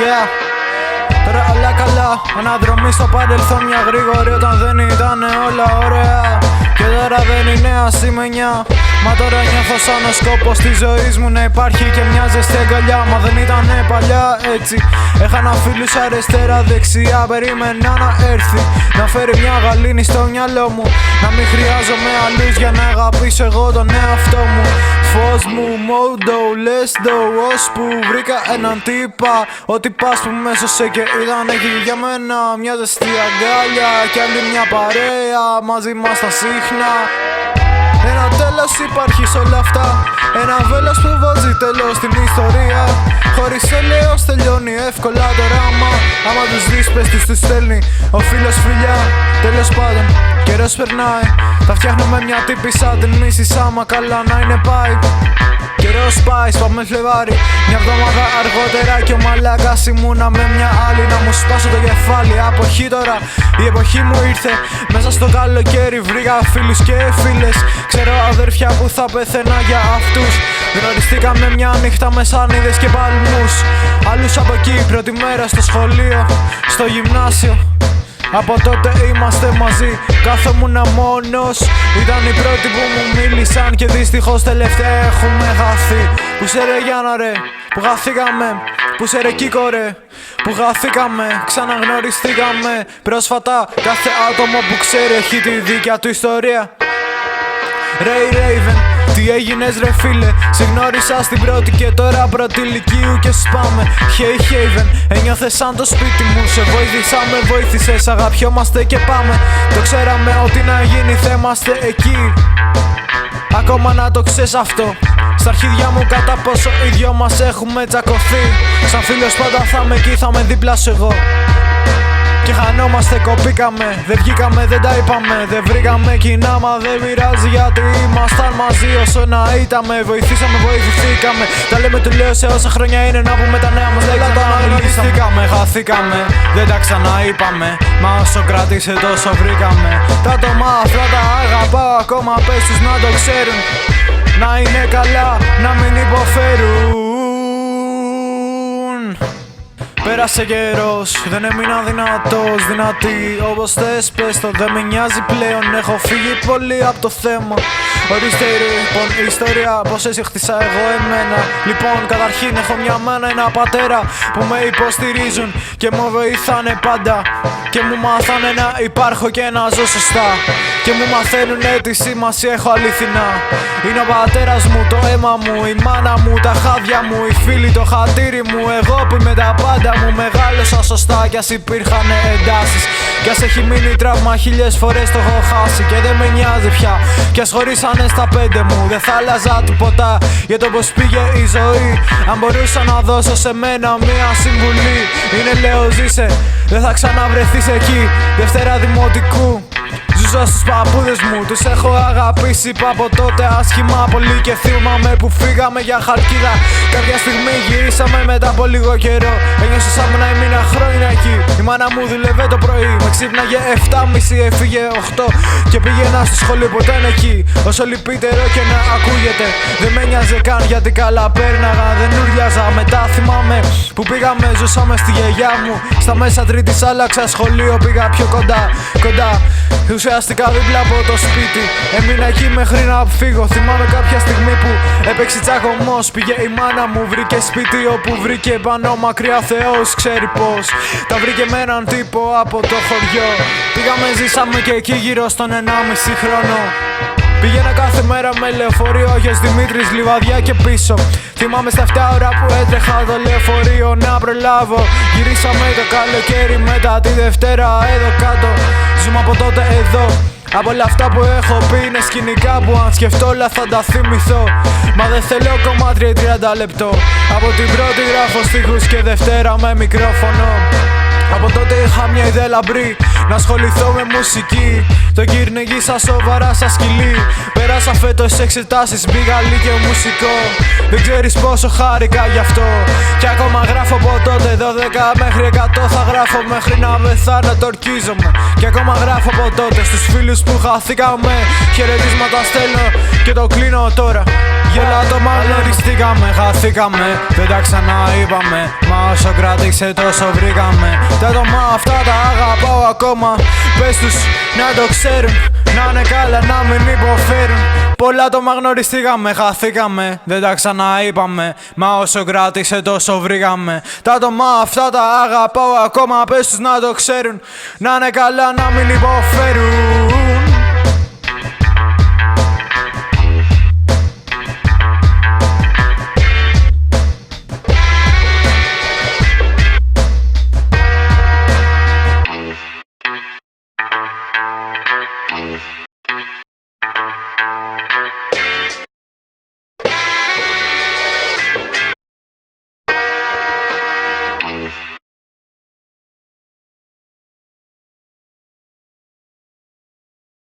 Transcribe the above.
Yeah. Τώρα όλα καλά, αναδρομή στο παρελθόν μια γρήγορη όταν δεν ήταν όλα ωραία. Και τώρα δεν είναι ασημένια, μα τώρα νιώθω σαν ο σκόπος της ζωής μου να υπάρχει και μια ζεστή αγκαλιά. Μα δεν ήτανε παλιά έτσι, έχανα φίλους αριστερά δεξιά. Περίμενα να έρθει, να φέρει μια γαλήνη στο μυαλό μου, να μην χρειάζομαι άλλους για να αγαπήσω εγώ τον εαυτό μου. Φως μου, μόντο, λες το, ώσπου βρήκα έναν τύπα. Ο τυπάς που με έσωσε και ήταν εκεί για μένα μια ζεστή αγκάλια κι άλλη μια παρέα μαζί μας τα σύχνα. Ένα τέλος υπάρχει σ' όλα αυτά, ένα βέλος που βάζει τέλος στην ιστορία. Χωρίς έλεος τελειώνει εύκολα το ράμα, άμα τους δεις πες τους στέλνει ο φίλος φιλιά. Τέλος πάντων, καιρός περνάει, θα φτιάχνουμε μια τύπισσα την μίσης άμα καλά να είναι πάει. Καιρός πάει, πάμε Φλεβάρι, μια εβδομάδα αργότερα κι ο μαλάκας ήμουνα με μια άλλη να μου σπάσω το κεφάλι. Αποχή τώρα, η εποχή μου ήρθε, μέσα στο καλοκαίρι βρήκα φίλους και φίλες. Ξέρω αδέρφια που θα πεθαίνα για αυτούς. Γνωριστήκαμε μια νύχτα με σανίδες και παλμούς. Άλλους από εκεί, πρώτη μέρα στο σχολείο, στο γυμνάσιο. Από τότε είμαστε μαζί, κάθομουν μόνος. Ήταν οι πρώτοι που μου μίλησαν και δυστυχώς τελευταία έχουμε χαθεί. Που σε ρε Γιάννα ρε, που χαθήκαμε. Που σε ρε Κίκο ρε, που χαθήκαμε. Ξαναγνωριστήκαμε πρόσφατα, κάθε άτομο που ξέρει έχει τη δίκαια του ιστορία. Ray Raven, τι έγινες ρε φίλε, σε γνώρισα στην πρώτη και τώρα πρώτη λυκείου και σπάμε. Hey Haven, ένιωθες σαν το σπίτι μου, σε βοήθησα, με βοήθησες, αγαπιόμαστε και πάμε. Το ξέραμε ότι να γίνει θα είμαστε εκεί, ακόμα να το ξέρεις αυτό. Στα αρχίδια μου κατά πόσο οι δυο μας έχουμε τσακωθεί. Σαν φίλος πάντα θα είμαι εκεί, θα με δίπλα σου εγώ. Και χανόμαστε, κοπήκαμε, δεν βγήκαμε, δεν τα είπαμε. Δεν βρήκαμε κοινά, μα δεν πειράζει γιατί ήμασταν μαζί όσο να ήταμε. Βοηθήσαμε, βοηθηθήκαμε, τα λέμε του λέω σε όσα χρόνια είναι να πούμε τα νέα μας. Δεν ξαναμιλήσαμε, χαθήκαμε, δεν τα ξαναείπαμε. Μα όσο κράτησε τόσο βρήκαμε. Τα άτομα αυτά τα αγαπάω ακόμα, πες τους να το ξέρουν. Να είναι καλά, να μην υποφέρουν. Πέρασε καιρός, δεν έμεινα δυνατός, δυνατή όπως θες πες το, δεν με νοιάζει πλέον, έχω φύγει πολύ από το θέμα. Ορίστε λοιπόν η ιστορία πως έτσι χτίσα εγώ εμένα. Λοιπόν καταρχήν έχω μια μάνα, ένα πατέρα που με υποστηρίζουν και μου βοηθάνε πάντα. Και μου μάθανε να υπάρχω και να ζω σωστά. Και μου μαθαίνουνε τι σημασία έχω αληθινά. Είναι ο πατέρας μου, το αίμα μου, η μάνα μου, τα χάδια μου, οι φίλοι, το χατήρι μου. Εγώ που είμαι τα πάντα μου, μεγάλωσα σωστά κι ας υπήρχαν εντάσεις. Κι ας έχει μείνει τραύμα χίλιες φορές το έχω χάσει. Και δεν με νοιάζει πια, κι ας χωρίσανε στα 5 μου. Δεν θα άλλαζα τίποτα για το πως πήγε η ζωή. Αν μπορούσα να δώσω σε μένα μία συμβουλή, είναι λέω ζήσε, δεν θα ξαναβρεθείς εκεί. Δευτέρα δημοτικού ζούσα στους παππούδες μου, τους έχω αγαπήσει από τότε άσχημα πολύ. Και θυμάμαι που φύγαμε για Χαλκίδα. Κάποια στιγμή γυρίσαμε μετά από λίγο καιρό. Ένιωσα σαν να έμεινα χρόνια εκεί. Η μάνα μου δούλευε το πρωί, με ξύπναγε 7.30, έφυγε 8 και πήγαινα στο σχολείο που ήταν εκεί. Όσο λυπητερό και να ακούγεται, δεν με νοιάζε καν γιατί καλά πέρναγα, δεν ούρλιαζα. Μετά θυμάμαι που πήγαμε, ζούσαμε στη γιαγιά μου. Στα μέσα τρίτης άλλαξα σχολείο, πήγα πιο κοντά. Ουσιαστικά δίπλα από το σπίτι. Έμεινα εκεί μέχρι να φύγω. Θυμάμαι κάποια στιγμή που έπαιξε τσακωμός. Πήγε η μάνα μου, βρήκε σπίτι όπου βρήκε πάνω μακριά, Θεός ξέρει πως. Τα βρήκε με έναν τύπο από το χωριό. Πήγαμε, ζήσαμε και εκεί γύρω στον 1,5 χρόνο. Πήγαινα κάθε μέρα με λεωφορείο, Άγιος Δημήτρης, Λιβαδιά και πίσω. Θυμάμαι στα 7 ώρα που έτρεχα το λεωφορείο να προλάβω. Γυρίσαμε το καλοκαίρι μετά τη Δευτέρα εδώ κάτω. Ζούμε από τότε εδώ. Από όλα αυτά που έχω πει είναι σκηνικά που αν σκεφτώ όλα θα τα θυμηθώ. Μα δεν θέλω κομμάτια 30 λεπτό. Από την πρώτη γράφω στίχους και Δευτέρα με μικρόφωνο. Από τότε είχα μια ιδέα λαμπρή, να ασχοληθώ με μουσική. Το κυνηγήσα σοβαρά σαν σκυλί. Πέρασα φέτος εξετάσεις, μπήκα λύκειο μουσικό. Δεν ξέρεις πόσο χάρηκα γι' αυτό. Κι ακόμα γράφω από τότε, 12 μέχρι 100 θα γράφω μέχρι να πεθάνω, το ορκίζομαι. Κι ακόμα γράφω από τότε στους φίλους που χαθήκαμε. Χαιρετίσματα στέλνω και το κλείνω τώρα. Γελάτο μα γνωριστήκαμε, χαθήκαμε, δεν τα ξαναείπαμε. Μα όσο κράτηξε τόσο βρήκαμε. Τα άτομα αυτά τα αγαπάω ακόμα. Πες τους να το ξέρουν, να είναι καλά, να μην υποφέρουν. Πολλά άτομα γνωριστήκαμε, χαθήκαμε, δεν τα ξαναείπαμε. Μα όσο κράτησε τόσο βρήκαμε. Τα άτομα αυτά τα αγαπάω ακόμα. Πες τους να το ξέρουν, να είναι καλά, να μην υποφέρουν.